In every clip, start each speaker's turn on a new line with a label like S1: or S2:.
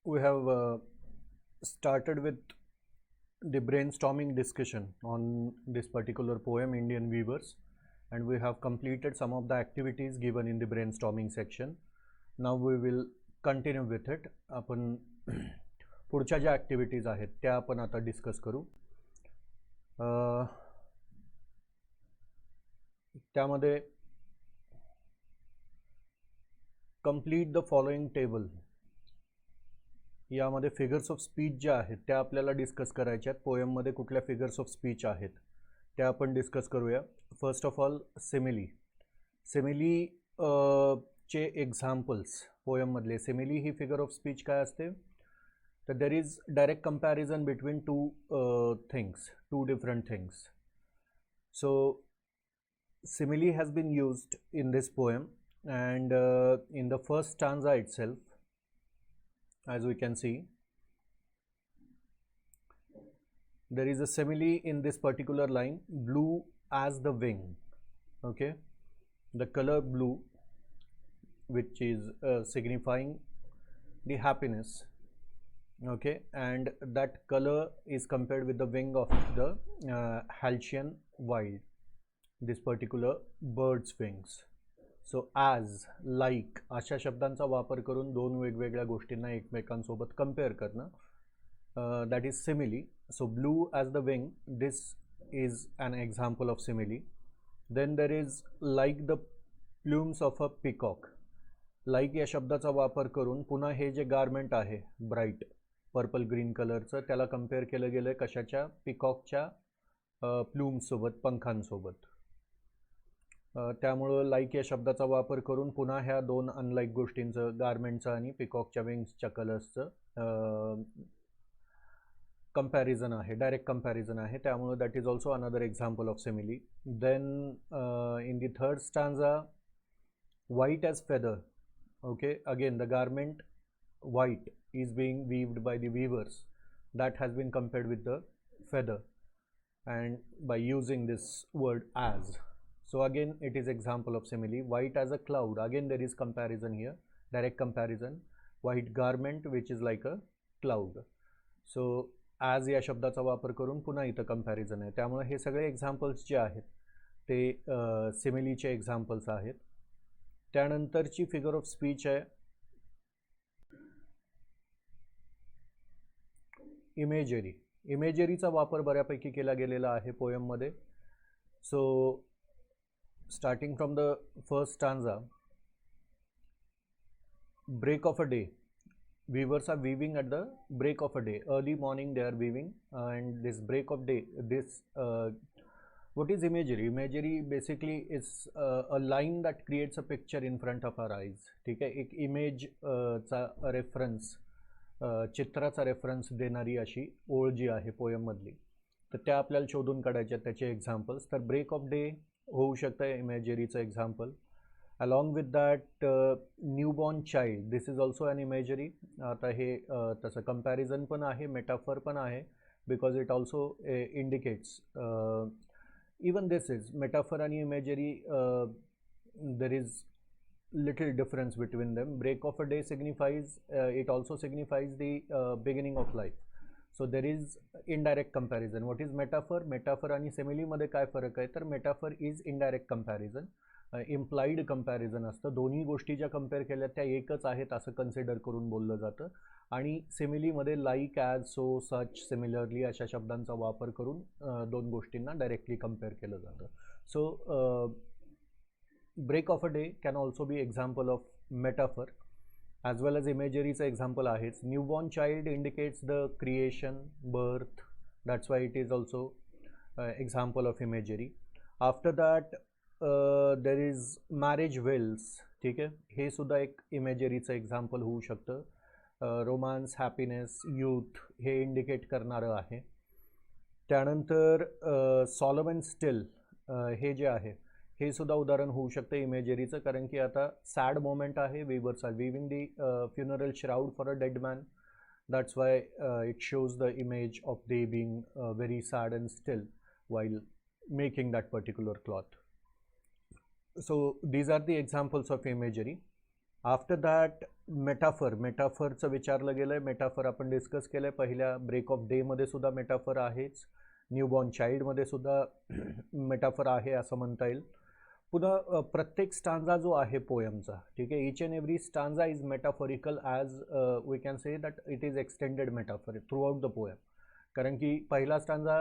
S1: we have started with the brainstorming discussion on this particular poem, Indian Weavers, and we have completed some of the activities given in the brainstorming section. Now we will continue with it. आपण पुढच्या ज्या activities आहेत त्या आपण आता discuss करू. त्यामध्ये complete the following table यामध्ये फिगर्स ऑफ स्पीच ज्या आहेत त्या आपल्याला डिस्कस करायच्या आहेत. पोएममध्ये कुठल्या फिगर्स ऑफ स्पीच आहेत त्या आपण डिस्कस करूया. फर्स्ट ऑफ ऑल सिमिली चे एक्झाम्पल्स पोएममधले. सिमिली ही फिगर ऑफ स्पीच काय असते तर there is direct comparison between two different things. So simile has been used in this poem, and in the first stanza itself, as we can see, there is a simile in this particular line, blue as the wing. Okay, the color blue, which is signifying the happiness. Okay, and that color is compared with the wing of the Halcyon wild, this particular bird's wings. So as, like अशा शब्दांचा वापर करून दोन वेगवेगळ्या गोष्टींना एकमेकांसोबत compare करणं, that is simile. So blue as the wing, this is an example of simile. Then there is like the plumes of a peacock. like या शब्दाचा वापर करून पुन्हा हे जे गारमेंट आहे ब्राईट पर्पल ग्रीन कलरचं त्याला कंपेअर केलं गेलं कशाच्या, पिकॉकच्या प्लूम्ससोबत, पंखांसोबत. त्यामुळं लाईक या शब्दाचा वापर करून पुन्हा ह्या दोन अनलाईक गोष्टींचं, गारमेंटचं आणि पिकॉकच्या विंग्सच्या कलर्सचं कंपॅरिझन आहे, डायरेक्ट कंपॅरिझन आहे. त्यामुळं that is also another example of simile. Then in the third stanza, white as feather. Okay, again the garment white is being weaved by the weavers. That has been compared with the feather, and by using this word as. So again it is example of simile. White as a cloud, again there is comparison here, direct comparison. White garment which is like a cloud. So as या शब्दाचा वापर करून पुन्हा इथं comparison आहे. त्यामुळे हे सगळे एक्झाम्पल्स जे आहेत ते सिमिलीचे एक्झाम्पल्स आहेत. त्यानंतरची फिगर ऑफ स्पीच आहे इमेजरी. इमेजरीचा वापर बऱ्यापैकी केला गेलेला आहे पोएममध्ये. So starting from the first stanza, break of a day, weavers are weaving at the break of a day, early morning they are weaving, and this break of day, this what is imagery? Imagery basically is a line that creates a picture in front of our eyes. ठीक आहे, एक image चा reference, चित्राचा reference देणारी अशी ओळ जी आहे पोएममधली, तर त्या आपल्याला शोधून काढायच्या त्याचे एक्झाम्पल्स. तर ब्रेक ऑफ डे होऊ शकतं इमेजरीचं example. Along with that newborn child, this is also an imagery. आता हे तसं कंपॅरिझन पण आहे, मेटाफर पण आहे, because it also indicates even this is metaphor आणि imagery, there is little difference between them. Break of a day signifies it also signifies the beginning of life. So there is indirect comparison. What is metaphor? Metaphor आणि simile मध्ये काय फरक आहे तर metaphor is indirect comparison, implied comparison असतं. दोन्ही गोष्टी ज्या कंपेअर केल्या त्या एकच आहेत असं कन्सिडर करून बोललं जातं. आणि simile मध्ये like, as, so, such, similarly अशा शब्दांचा वापर करून दोन गोष्टींना डायरेक्टली कंपेअर केलं जातं. So break of a day can also be example of metaphor as well as imagery's example आहेच. Newborn child indicates the creation, birth, that's why it is also example of imagery. After that there is marriage wells. ठीक आहे, हे सुद्धा एक इमेजरीचं example होऊ शकतं. Romance, happiness, youth हे indicate करणारं आहे. त्यानंतर सॉलोमन स्टिल हे जे आहे हे सुद्धा उदाहरण होऊ शकतं इमेजरीचं, कारण की आता सॅड मोमेंट आहे. Weavers are weaving the funeral shroud for a dead man. That's why it shows the image of they being very sad and still while making that particular cloth. So these are the examples of imagery. After that मेटाफरचं विचारलं गेलं आहे. Metaphor आपण discuss केलं आहे पहिल्या break of डेमध्ये सुद्धा metaphor आहेच, न्यूबॉर्न चाइल्डमध्ये सुद्धा मेटाफर आहे असं म्हणता येईल. पुन्हा प्रत्येक स्टांजा जो आहे पोयमचा, ठीक आहे, each and every stanza is metaphorical as we can say that it is extended metaphor throughout the poem. कारण की पहिला स्टांजा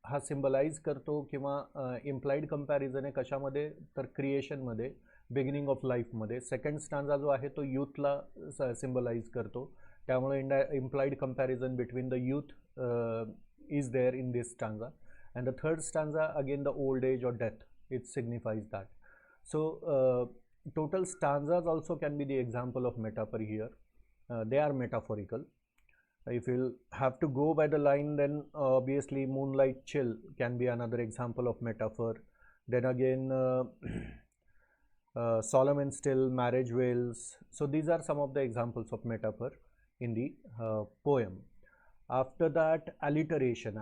S1: हा सिम्बलाइज करतो किंवा इम्प्लाइड कंपॅरिझन आहे कशामध्ये, तर क्रिएशनमध्ये, बिगिनिंग ऑफ लाईफमध्ये. सेकंड स्टांजा जो आहे तो यूथला सिम्बलाइज करतो, त्यामुळे implied comparison between the youth is there in this stanza. And the third stanza, again the old age or death, it signifies that. So total stanzas also can be the example of metaphor here. They are metaphorical. If you have to go by the line, then obviously Moonlight Chill can be another example of metaphor. Then again Solomon Still, Marriage Wails. So these are some of the examples of metaphor in the poem. After that alliteration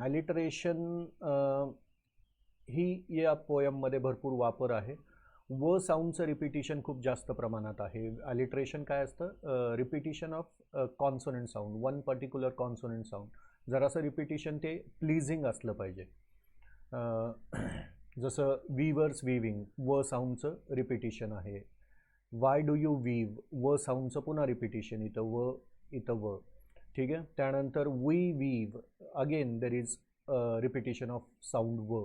S1: ही या पोयममध्ये भरपूर वापर आहे. व साऊंडचं repetition खूप जास्त प्रमाणात आहे. ॲलिटरेशन काय असतं, repetition of consonant sound, one particular consonant sound. जरासं रिपिटिशन ते प्लीजिंग असलं पाहिजे. जसं वीवर्स विविंग, व साऊंडचं रिपिटिशन आहे. वाय डू यू वीव, व साऊंडचं पुन्हा रिपिटिशन, इथं व, ठीक आहे. त्यानंतर we weave, again there is repetition of sound व.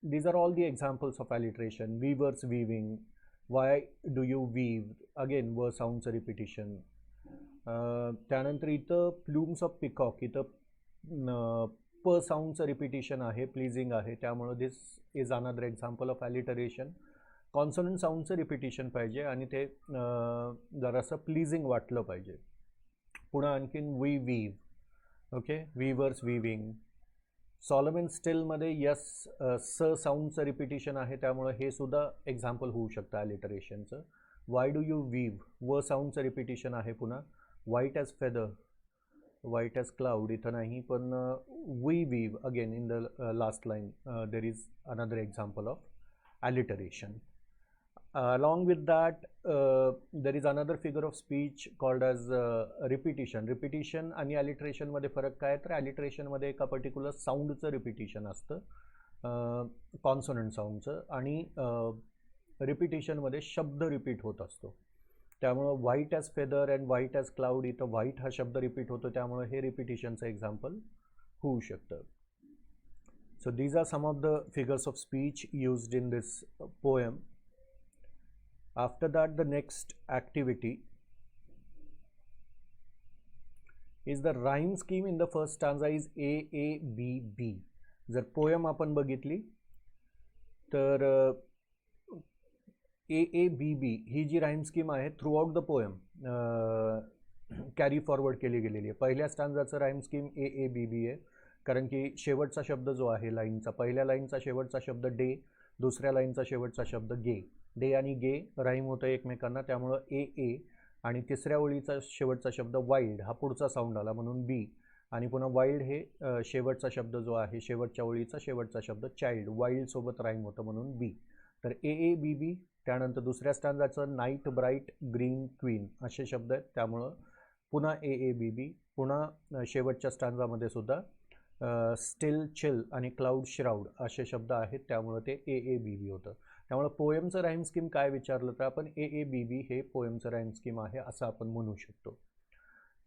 S1: These are all the examples of alliteration. Weavers weaving, why do you weave, again व साऊंडचं रिपिटिशन. त्यानंतर इथं प्लूम्स ऑफ पिकॉक, इथं प साऊंडचं रिपिटिशन आहे, प्लीजिंग आहे, त्यामुळं this is another example of alliteration. Consonant साऊंडचं रिपिटिशन पाहिजे आणि ते जरासं प्लीजिंग वाटलं पाहिजे. पुन्हा आणखीन we weave, okay, weavers weaving. Solomon स्टिलमध्ये यस स साऊंडचं रिपिटिशन आहे, त्यामुळं हे सुद्धा एक्झाम्पल होऊ शकतं ॲलिटरेशनचं. वाय डू यू वीव, व साऊंडचं रिपिटिशन आहे. पुन्हा white as feather, white as cloud, इथं नाही, पण we weave again in the last line there is another example of alliteration. Along with that, there is another figure of speech called as repetition. Repetition आणि alliteration मध्ये फरक काय, तर alliteration मध्ये एका पर्टिक्युलर साऊंडचं रिपिटिशन असतं, कॉन्सोनंट साऊंडचं, आणि रिपिटिशनमध्ये शब्द रिपीट होत असतो. त्यामुळं white as feather and white as cloud, इथं व्हाईट हा शब्द रिपीट होतो, त्यामुळं हे रिपिटिशनचं एक्झाम्पल होऊ शकतं. So these are some of the figures of speech used in this poem. After that, the next activity is the rhyme scheme in the first stanza is A A B B. जर poem आपण बघितली तर A A B B ही जी rhyme scheme आहे throughout the poem carry forward केली गेलेली आहे. पहिल्या स्टांजाचं rhyme scheme A A B B आहे, कारण की शेवटचा शब्द जो आहे लाईनचा, पहिल्या लाईनचा शेवटचा शब्द डे, दुसऱ्या लाईनचा शेवटचा शब्द गे. डे आणि गे राईम होतं एकमेकांना, त्यामुळं ए ए, आणि तिसऱ्या ओळीचा शेवटचा शब्द वाईल्ड हा पुढचा साऊंड आला म्हणून बी, आणि पुन्हा वाईल्ड हे शेवटचा शब्द जो आहे, शेवटच्या ओळीचा शेवटचा शब्द चाइल्ड, वाईल्डसोबत राईम होतं म्हणून बी. तर ए ए बी बी. त्यानंतर दुसऱ्या स्टांजाचं नाईट ब्राईट ग्रीन क्वीन असे शब्द आहेत, त्यामुळं पुन्हा ए ए बी बी. पुन्हा शेवटच्या स्टांजामध्ये सुद्धा स्टिल चिल आणि क्लाउड श्राउड असे शब्द आहेत, त्यामुळं ते ए ए बी बी होतं. त्यामुळे पोएमचं राईम स्कीम काय विचारलं तर आपण ए ए बी बी हे पोएमचं राईम स्कीम आहे असं आपण म्हणू शकतो.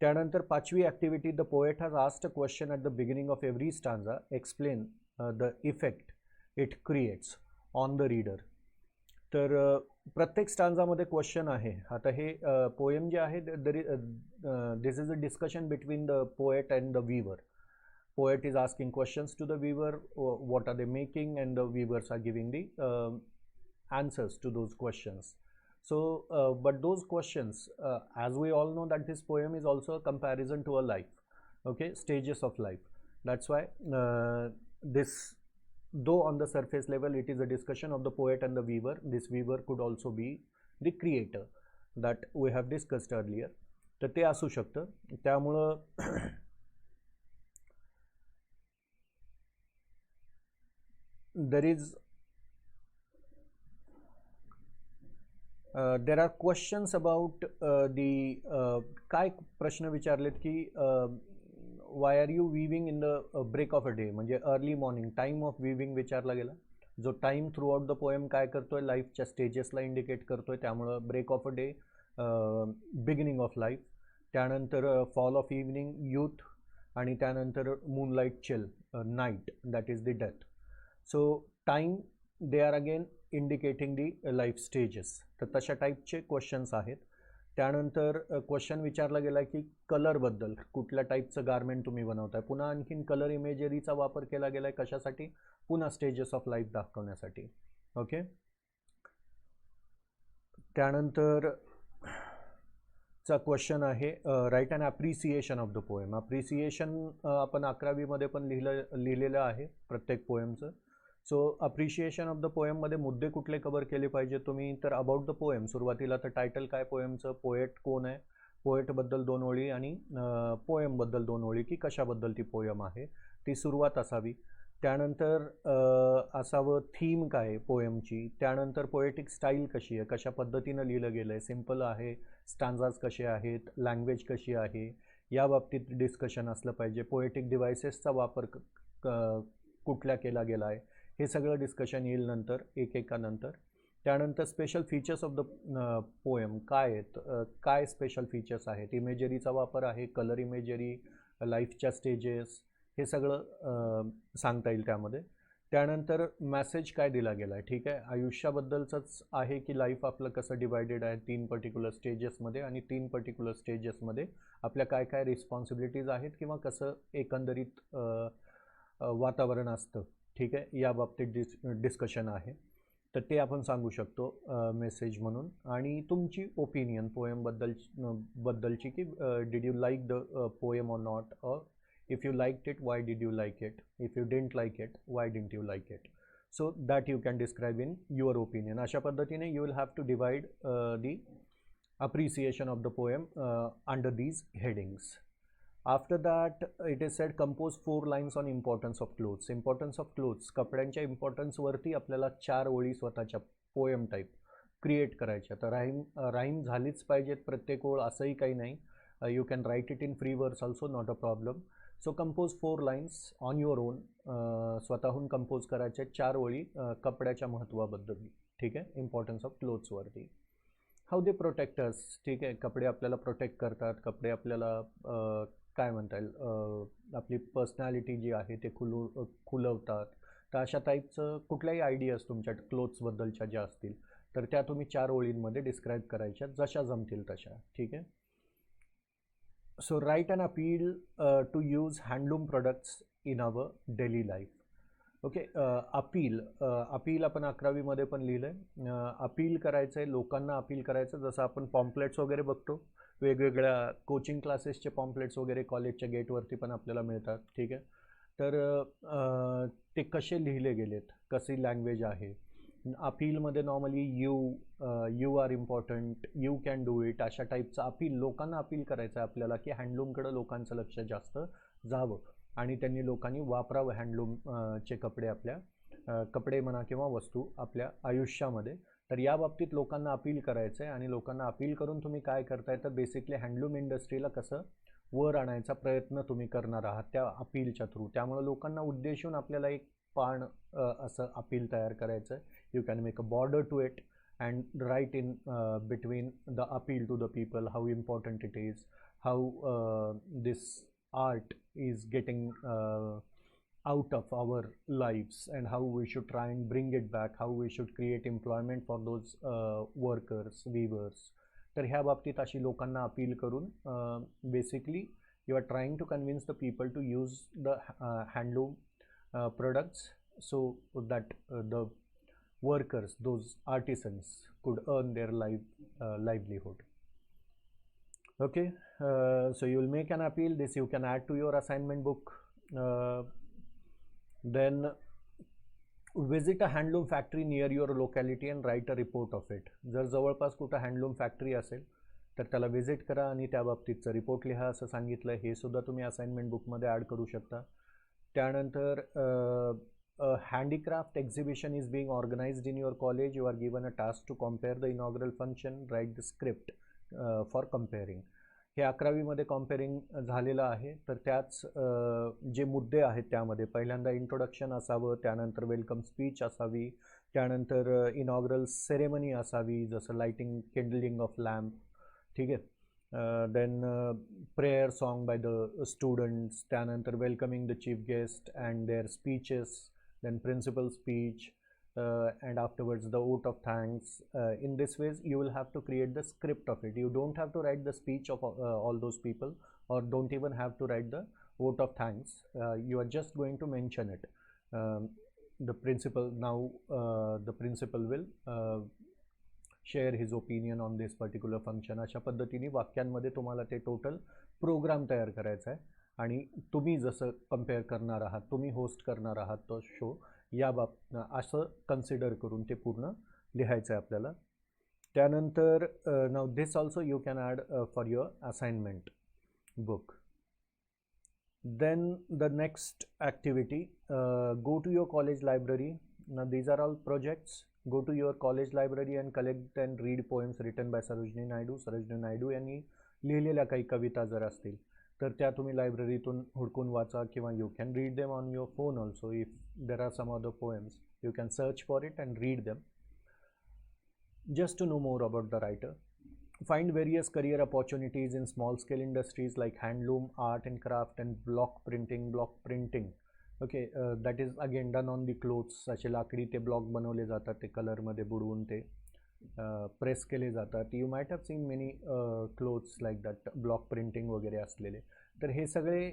S1: त्यानंतर पाचवी activity, the poet has asked a question at the beginning of every stanza, explain the effect it creates on the reader. तर प्रत्येक स्टांजामध्ये क्वेश्चन आहे. आता हे पोएम जे आहे this is a discussion between the poet and the weaver. Poet is asking questions to the weaver, what are they making, and the weavers are giving the answers to those questions. So but those questions, as we all know that this poem is also a comparison to a life, okay, stages of life. That's why this, though on the surface level it is a discussion of the poet and the weaver, this weaver could also be the creator that we have discussed earlier. तर ते असू शकतं. त्यामुळं there is there are questions about the काय प्रश्न विचारलेत की why are you weaving in the break of a day, म्हणजे early morning time of weaving विचारला गेला. जो time throughout the poem काय करतोय, लाईफच्या स्टेजेसला इंडिकेट करतोय, त्यामुळं break of a day, beginning of life. त्यानंतर फॉल ऑफ इव्हनिंग, यूथ, आणि त्यानंतर moonlight chill, night, that is the death. So time they are again indicating the life stages. तर तशा टाईपचे क्वेश्चन्स आहेत. त्यानंतर क्वेश्चन विचारला गेला की कलरबद्दल, कुठल्या टाईपचं गारमेंट तुम्ही बनवताय. पुन्हा आणखीन कलर इमेजरीचा वापर केला गेला आहे कशासाठी, पुन्हा स्टेजेस ऑफ लाईफ दाखवण्यासाठी. ओके. त्यानंतर चा क्वेश्चन आहे write an appreciation of the poem. Appreciation आपण 11वीमध्ये पण लिहिलेलं आहे प्रत्येक पोएमचं. सो अप्रिशिएशन ऑफ द पोएममध्ये मुद्दे कुठले कवर केले पाहिजे तुम्ही, तर अबाउट द पोएम. सुरुवातीला तर टायटल काय पोएमचं, पोएट कोण आहे, पोएटबद्दल 2 ओळी, आणि पोएमबद्दल 2 ओळी की कशाबद्दल ती पोएम आहे, ती सुरुवात असावी. त्यानंतर असावं थीम काय आहे पोएमची. त्यानंतर पोएटिक स्टाईल कशी आहे, कशा पद्धतीनं लिहिलं गेलं आहे, सिम्पल आहे, स्टांजाज कसे आहेत, लँग्वेज कशी आहे, या बाबतीत डिस्कशन असलं पाहिजे. पोएटिक डिव्हायसेसचा वापर कुठल्या केला गेला आहे, हे सगळं डिस्कशन येईल नंतर एकेकानंतर. त्यानंतर special features of the poem काय आहेत, काय स्पेशल फीचर्स आहेत, इमेजरीचा वापर आहे, कलर इमेजरी, लाईफच्या स्टेजेस, हे सगळं सांगता येईल त्यामध्ये. त्यानंतर मॅसेज काय दिला गेला आहे, ठीक आहे, आयुष्याबद्दलचंच आहे की लाईफ आपलं कसं डिवायडेड आहे 3 पर्टिक्युलर स्टेजेसमध्ये, आणि 3 पर्टिक्युलर स्टेजेसमध्ये आपल्या काय काय रिस्पॉन्सिबिलिटीज आहेत, किंवा कसं एकंदरीत वातावरण असतं, ठीक आहे, या बाबतीत डिस्कशन आहे. तर ते आपण सांगू शकतो मेसेज म्हणून. आणि तुमची ओपिनियन पोएमबद्दलची की did you like the poem or not, or if you liked it why did you like it, if you didn't like it why didn't you like it. So that you can describe in your opinion. अशा पद्धतीने you will have to divide the appreciation of the poem under these headings. After that it is said compose 4 lines on importance of clothes. Importance of clothes, कपड्यांच्या importance वरती आपल्याला 4 ओळी स्वतःच्या poem type create करायच्या. तर rhyme झालीच पाहिजेत प्रत्येक ओळ असंही काही नाही. You can write it in free verse also, not a problem. So compose 4 lines on your own, स्वतःहून कंपोज करायचे 4 ओळी कपड्याच्या महत्त्वाबद्दल, ठीक आहे, इम्पॉर्टन्स ऑफ क्लोथ्सवरती. हाऊ दे प्रोटेक्ट अस, ठीक आहे, कपडे आपल्याला प्रोटेक्ट करतात, कपडे आपल्याला काय म्हणता येईल आपली पर्सनॅलिटी जी आहे ते खुलवतात. तर अशा टाईपचं कुठल्याही आयडियाज तुमच्या क्लोथ्सबद्दलच्या ज्या असतील तर त्या तुम्ही 4 ओळींमध्ये डिस्क्राईब करायच्या, जशा जमतील तशा, ठीक आहे. So write an appeal to use handloom products in our daily life. Okay. Appeal आपण 11वीमध्ये पण लिहिलं आहे. अपील करायचं आहे, लोकांना अपील करायचं. जसं आपण पॉम्पलेट्स वगैरे बघतो, वेगवेगळ्या कोचिंग क्लासेसचे पॉम्पलेट्स वगैरे कॉलेजच्या गेटवरती पण आपल्याला मिळतात, ठीक आहे. तर ते कसे लिहिले गेलेत, कशी लँग्वेज आहे. अपीलमध्ये normally you are important, you can do it, अशा टाईपचं अपील, लोकांना अपील करायचं आहे आपल्याला की हँडलूमकडं लोकांचं लक्ष जास्त जावं आणि त्यांनी लोकांनी वापरावं हँडलूमचे कपडे, आपल्या कपडे म्हणा किंवा वस्तू आपल्या आयुष्यामध्ये. तर या बाबतीत लोकांना अपील करायचं आहे. आणि लोकांना अपील करून तुम्ही काय करताय, तर बेसिकली हँडलूम इंडस्ट्रीला कसं वर आणायचा प्रयत्न तुम्ही करणार आहात त्या अपीलच्या थ्रू. त्यामुळे लोकांना उद्देशून आपल्याला एक पान असं अपील तयार करायचं आहे. You can make a border to it and write in between the appeal to the people, how important it is, how this art is getting out of our lives, and how we should try and bring it back, how we should create employment for those workers, weavers. तर ह्या बाबतीत अशी लोकांना appeal करून basically you are trying to convince the people to use the handloom products so that the workers, those artisans, could earn their livelihood. Okay, so you will make an appeal. This you can add to your assignment book. Then visit a handloom factory near your locality and write a report of it. जर जवळपास कुठं handloom factory असेल तर त्याला visit करा आणि त्या बाबतीतचं report लिहा असं सांगितलं. हे सुद्धा तुम्ही असाइनमेंट बुकमध्ये ॲड करू शकता. त्यानंतर a handicraft exhibition is being organized in your college, you are given a task to compare the inaugural function, write the script for comparing. हे 11वीमध्ये कॉम्पेरिंग झालेलं आहे. तर त्याच जे मुद्दे आहेत त्यामध्ये पहिल्यांदा इंट्रोडक्शन असावं, त्यानंतर वेलकम स्पीच असावी, त्यानंतर इनॉग्रल सेरेमनी असावी, जसं लाइटिंग किंडलिंग ऑफ लॅम्प, ठीक आहे. Then prayer song by the students, त्यानंतर welcoming the chief guest and their speeches, then principal speech, and afterwards the vote of thanks. In this ways you will have to create the script of it. You don't have to write the speech of all those people, or don't even have to write the vote of thanks. You are just going to mention it. The principal now, the principal will share his opinion on this particular function. अशा पद्धतीने वाक्यांमध्ये तुम्हाला ते total programme तयार करायचा आहे. आणि तुम्ही जसं कम्पेअर करणार आहात, तुम्ही होस्ट करणार आहात तो शो, या असं कन्सिडर करून ते पूर्ण लिहायचं आहे आपल्याला. त्यानंतर now this also you can add for your assignment book. Then the next activity, go to your college library. ना these are all projects. Go to your college library and collect and read poems written by Sarojini Naidu. Sarojini Naidu यांनी लिहिलेल्या काही कविता जर असतील तर त्या तुम्ही लायब्ररीतून हुडकून वाचा, किंवा you can read them on your phone also. If there are some other poems you can search for it and read them just to know more about the writer. Find various career opportunities in small scale industries like handloom, art and craft, and block printing. Okay, that is again done on the clothes. असे लाकडी ते block बनवले जातात, ते कलरमध्ये बुडवून ते press केले जातात. You might have seen many clothes like that, block printing वगैरे असलेले. तर हे सगळे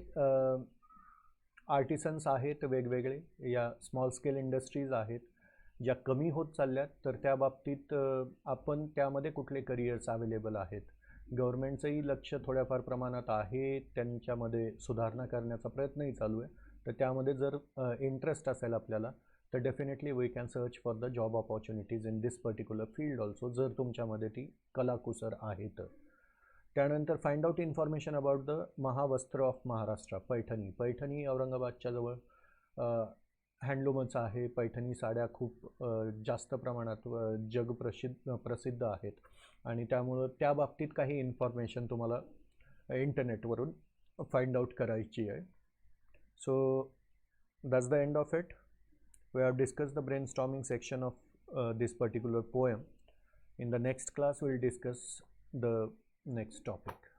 S1: आर्टिसन्स आहेत वेगवेगळे, या स्मॉल स्केल इंडस्ट्रीज आहेत ज्या कमी होत चालल्यात. तर त्या बाबतीत आपण त्यामध्ये कुठले करिअर्स अवेलेबल आहेत. गव्हर्मेंटचंही लक्ष थोड्याफार प्रमाणात आहे, त्यांच्यामध्ये सुधारणा करण्याचा प्रयत्नही चालू आहे. तर त्यामध्ये जर इंटरेस्ट असेल आपल्याला तर definitely we can search for the job opportunities in this particular field also, जर तुमच्यामध्ये ती कलाकुसर आहे तर. त्यानंतर find out information about the महावस्त्र ऑफ महाराष्ट्र, पैठणी. पैठणी औरंगाबादच्या जवळ हँडलूमच आहे. पैठणी साड्या खूप जास्त प्रमाणात प्रसिद्ध आहेत, आणि त्यामुळं त्या बाबतीत काही इन्फॉर्मेशन तुम्हाला इंटरनेटवरून फाइंड आउट करायची आहे. So that's the end of it. We have discussed the brainstorming section of this particular poem. In the next class, we'll discuss the next topic.